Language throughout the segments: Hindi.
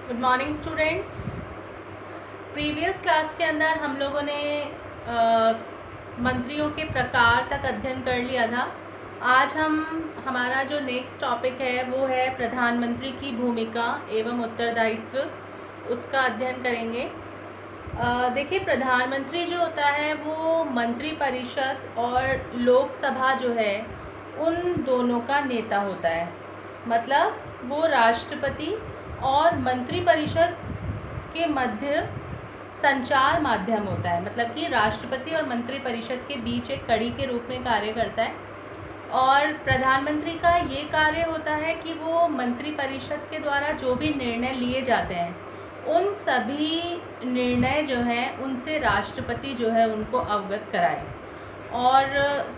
Good morning students. Previous class के अंदर हम लोगों ने मंत्रियों के प्रकार तक अध्ययन कर लिया था। आज हमारा जो नेक्स्ट टॉपिक है वो है प्रधानमंत्री की भूमिका एवं उत्तरदायित्व, उसका अध्ययन करेंगे। देखिए, प्रधानमंत्री जो होता है वो मंत्रिपरिषद और लोकसभा जो है उन दोनों का नेता होता है। मतलब वो राष्ट्रपति और मंत्रिपरिषद के मध्य संचार माध्यम होता है। मतलब कि राष्ट्रपति और मंत्रिपरिषद के बीच एक कड़ी के रूप में कार्य करता है। और प्रधानमंत्री का ये कार्य होता है कि वो मंत्रिपरिषद के द्वारा जो भी निर्णय लिए जाते हैं उन सभी निर्णय जो हैं उनसे राष्ट्रपति जो है उनको अवगत कराए। और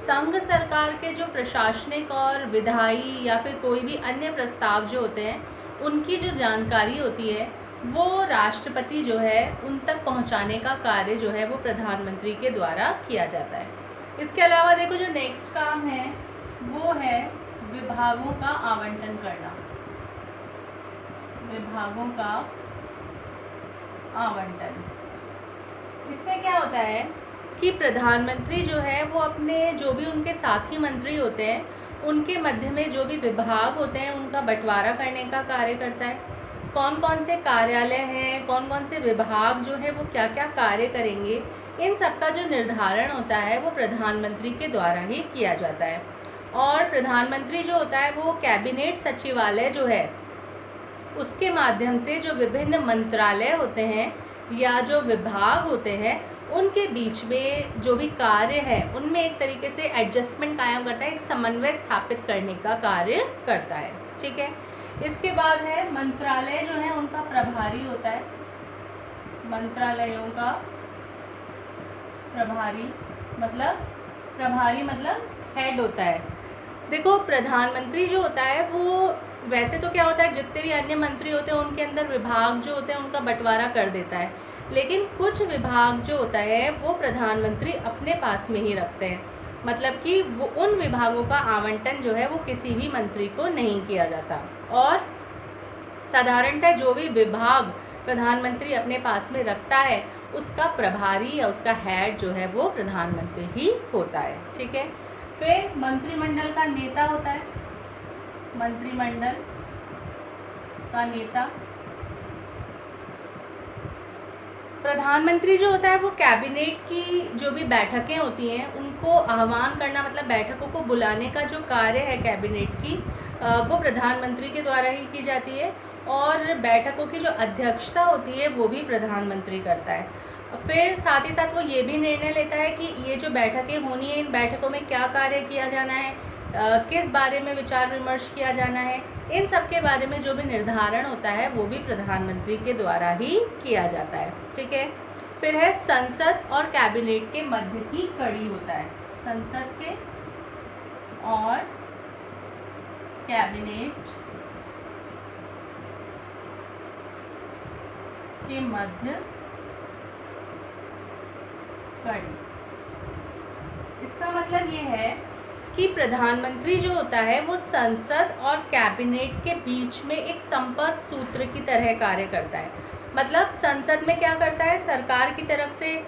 संघ सरकार के जो प्रशासनिक और विधायी या फिर कोई भी अन्य प्रस्ताव जो होते हैं उनकी जो जानकारी होती है वो राष्ट्रपति जो है उन तक पहुंचाने का कार्य जो है वो प्रधानमंत्री के द्वारा किया जाता है। इसके अलावा देखो, जो नेक्स्ट काम है वो है विभागों का आवंटन करना। विभागों का आवंटन, इसमें क्या होता है कि प्रधानमंत्री जो है वो अपने जो भी उनके साथी मंत्री होते हैं उनके मध्य में जो भी विभाग होते हैं उनका बंटवारा करने का कार्य करता है। कौन कौन से कार्यालय हैं, कौन कौन से विभाग जो है वो क्या क्या कार्य करेंगे, इन सब का जो निर्धारण होता है वो प्रधानमंत्री के द्वारा ही किया जाता है। और प्रधानमंत्री जो होता है वो कैबिनेट सचिवालय जो है उसके माध्यम से जो विभिन्न मंत्रालय होते हैं या जो विभाग होते हैं उनके बीच में जो भी कार्य है उनमें एक तरीके से एडजस्टमेंट कायम करता है, एक समन्वय स्थापित करने का कार्य करता है। ठीक है। इसके बाद है मंत्रालय जो है उनका प्रभारी होता है। मंत्रालयों का प्रभारी मतलब हेड होता है। देखो, प्रधानमंत्री जो होता है वो वैसे तो क्या होता है, जितने भी अन्य मंत्री होते हैं उनके अंदर विभाग जो होते हैं उनका बंटवारा कर देता है, लेकिन कुछ विभाग जो होता है वो प्रधानमंत्री अपने पास में ही रखते हैं। मतलब कि वो उन विभागों का आवंटन जो है वो किसी भी मंत्री को नहीं किया जाता। और साधारणतः जो भी विभाग प्रधानमंत्री अपने पास में रखता है उसका प्रभारी या उसका हेड जो है वो प्रधानमंत्री ही होता है। ठीक है। फिर मंत्रिमंडल का नेता होता है। मंत्रिमंडल का नेता, प्रधानमंत्री जो होता है वो कैबिनेट की जो भी बैठकें होती हैं उनको आह्वान करना, मतलब बैठकों को बुलाने का जो कार्य है कैबिनेट की वो प्रधानमंत्री के द्वारा ही की जाती है। और बैठकों की जो अध्यक्षता होती है वो भी प्रधानमंत्री करता है। फिर साथ ही साथ वो ये भी निर्णय लेता है कि ये जो बैठकें होनी है इन बैठकों में क्या कार्य किया जाना है, किस बारे में विचार विमर्श किया जाना है, इन सब के बारे में जो भी निर्धारण होता है वो भी प्रधानमंत्री के द्वारा ही किया जाता है। ठीक है। फिर है संसद और कैबिनेट के मध्य की कड़ी होता है। संसद के और कैबिनेट के मध्य कड़ी, इसका मतलब ये है कि प्रधानमंत्री जो होता है वो संसद और कैबिनेट के बीच में एक संपर्क सूत्र की तरह कार्य करता है। मतलब संसद में क्या करता है, सरकार की तरफ से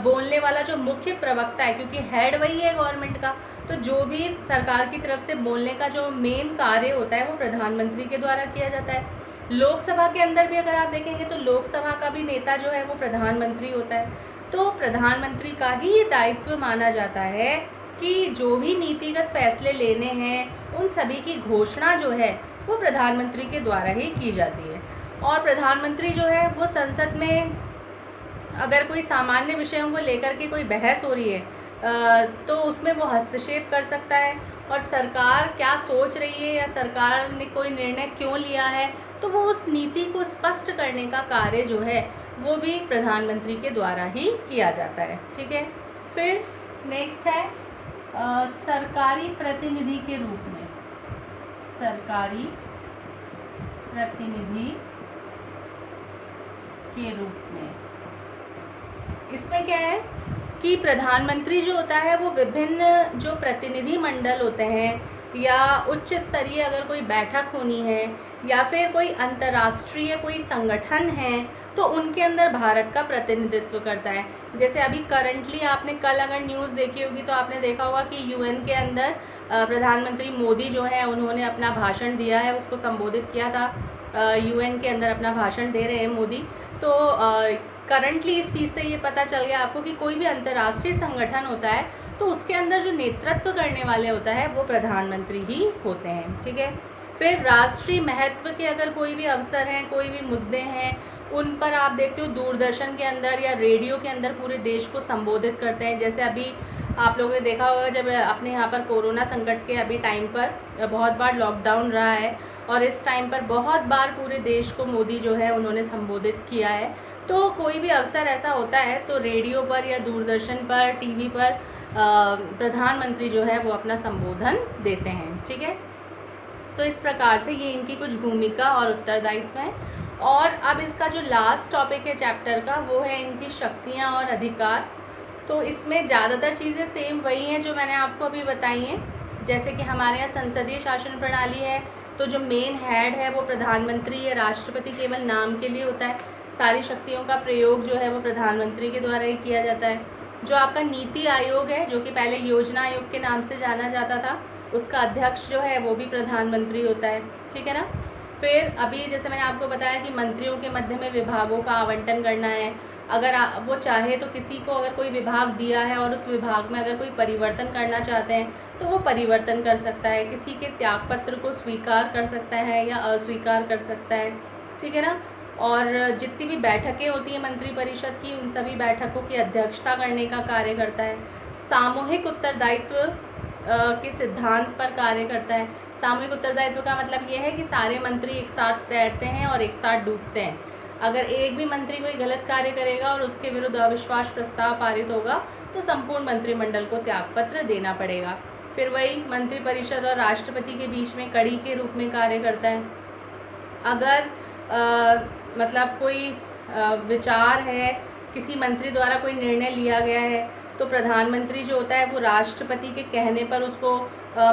बोलने वाला जो मुख्य प्रवक्ता है, क्योंकि हेड वही है गवर्नमेंट का, तो जो भी सरकार की तरफ से बोलने का जो मेन कार्य होता है वो प्रधानमंत्री के द्वारा किया जाता है। लोकसभा के अंदर भी अगर आप देखेंगे तो लोकसभा का भी नेता जो है वो प्रधानमंत्री होता है। तो प्रधानमंत्री का ही ये दायित्व माना जाता है कि जो भी नीतिगत फैसले लेने हैं उन सभी की घोषणा जो है वो प्रधानमंत्री के द्वारा ही की जाती है। और प्रधानमंत्री जो है वो संसद में अगर कोई सामान्य विषयों को लेकर के कोई बहस हो रही है तो उसमें वो हस्तक्षेप कर सकता है। और सरकार क्या सोच रही है या सरकार ने कोई निर्णय क्यों लिया है तो वो उस नीति को स्पष्ट करने का कार्य जो है वो भी प्रधानमंत्री के द्वारा ही किया जाता है। ठीक है। फिर नेक्स्ट है सरकारी प्रतिनिधि के रूप में। सरकारी प्रतिनिधि के रूप में, इसमें क्या है कि प्रधानमंत्री जो होता है वो विभिन्न जो प्रतिनिधि मंडल होते हैं या उच्च स्तरीय अगर कोई बैठक होनी है या फिर कोई अंतर्राष्ट्रीय कोई संगठन है तो उनके अंदर भारत का प्रतिनिधित्व करता है। जैसे अभी करंटली आपने कल अगर न्यूज़ देखी होगी तो आपने देखा होगा कि यूएन के अंदर प्रधानमंत्री मोदी जो है उन्होंने अपना भाषण दिया है, उसको संबोधित किया था। यूएन के अंदर अपना भाषण दे रहे हैं मोदी। तो करंटली इस चीज़ से ये पता चल गया आपको कि कोई भी अंतर्राष्ट्रीय संगठन होता है तो उसके अंदर जो नेतृत्व करने वाले होता है वो प्रधानमंत्री ही होते हैं। ठीक है, फिर राष्ट्रीय महत्व के अगर कोई भी अवसर हैं, कोई भी मुद्दे हैं, उन पर आप देखते हो दूरदर्शन के अंदर या रेडियो के अंदर पूरे देश को संबोधित करते हैं। जैसे अभी आप लोगों ने देखा होगा जब अपने यहाँ पर कोरोना संकट के अभी टाइम पर बहुत बार लॉकडाउन रहा है और इस टाइम पर बहुत बार पूरे देश को मोदी जो है उन्होंने संबोधित किया है। तो कोई भी अवसर ऐसा होता है तो रेडियो पर या दूरदर्शन पर, टीवी पर प्रधानमंत्री जो है वो अपना संबोधन देते हैं। ठीक है, तो इस प्रकार से ये इनकी कुछ भूमिका और उत्तरदायित्व हैं। और अब इसका जो लास्ट टॉपिक है चैप्टर का वो है इनकी शक्तियाँ और अधिकार। तो इसमें ज़्यादातर चीज़ें सेम वही हैं जो मैंने आपको अभी बताई हैं। जैसे कि हमारे यहाँ संसदीय शासन प्रणाली है तो जो मेन हेड है वो प्रधानमंत्री या राष्ट्रपति केवल नाम के लिए होता है। सारी शक्तियों का प्रयोग जो है वो प्रधानमंत्री के द्वारा ही किया जाता है। जो आपका नीति आयोग है जो कि पहले योजना आयोग के नाम से जाना जाता था, उसका अध्यक्ष जो है वो भी प्रधानमंत्री होता है। ठीक है ना। फिर अभी जैसे मैंने आपको बताया कि मंत्रियों के मध्य में विभागों का आवंटन करना है। अगर वो चाहे तो किसी को अगर कोई विभाग दिया है और उस विभाग में अगर कोई परिवर्तन करना चाहते हैं तो वो परिवर्तन कर सकता है। किसी के त्यागपत्र को स्वीकार कर सकता है या अस्वीकार कर सकता है। ठीक है ना। और जितनी भी बैठकें होती हैं मंत्रिपरिषद की, उन सभी बैठकों की अध्यक्षता करने का कार्य करता है। सामूहिक उत्तरदायित्व के सिद्धांत पर कार्य करता है। सामूहिक उत्तरदायित्व का मतलब ये है कि सारे मंत्री एक साथ तैरते हैं और एक साथ डूबते हैं। अगर एक भी मंत्री कोई गलत कार्य करेगा और उसके विरुद्ध अविश्वास प्रस्ताव पारित होगा तो संपूर्ण मंत्रिमंडल को त्यागपत्र देना पड़ेगा। फिर वही मंत्रिपरिषद और राष्ट्रपति के बीच में कड़ी के रूप में कार्य करता है। अगर मतलब कोई विचार है, किसी मंत्री द्वारा कोई निर्णय लिया गया है तो प्रधानमंत्री जो होता है वो राष्ट्रपति के कहने पर उसको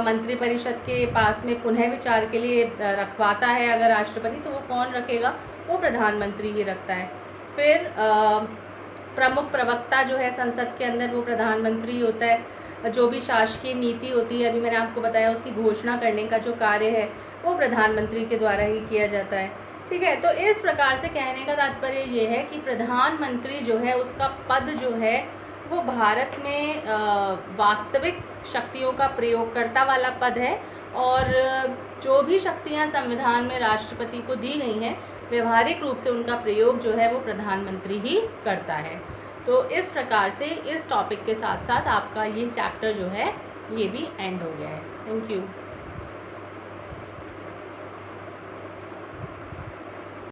मंत्रिपरिषद के पास में पुनः विचार के लिए रखवाता है। अगर राष्ट्रपति तो वो कौन रखेगा, वो प्रधानमंत्री ही रखता है। फिर प्रमुख प्रवक्ता जो है संसद के अंदर वो प्रधानमंत्री होता है। जो भी शासकीय नीति होती है, अभी मैंने आपको बताया, उसकी घोषणा करने का जो कार्य है वो प्रधानमंत्री के द्वारा ही किया जाता है। ठीक है, तो इस प्रकार से कहने का तात्पर्य ये है कि प्रधानमंत्री जो है उसका पद जो है वो भारत में वास्तविक शक्तियों का प्रयोगकर्ता वाला पद है। और जो भी शक्तियां संविधान में राष्ट्रपति को दी गई हैं व्यवहारिक रूप से उनका प्रयोग जो है वो प्रधानमंत्री ही करता है। तो इस प्रकार से इस टॉपिक के साथ साथ आपका ये चैप्टर जो है ये भी एंड हो गया है। Thank you.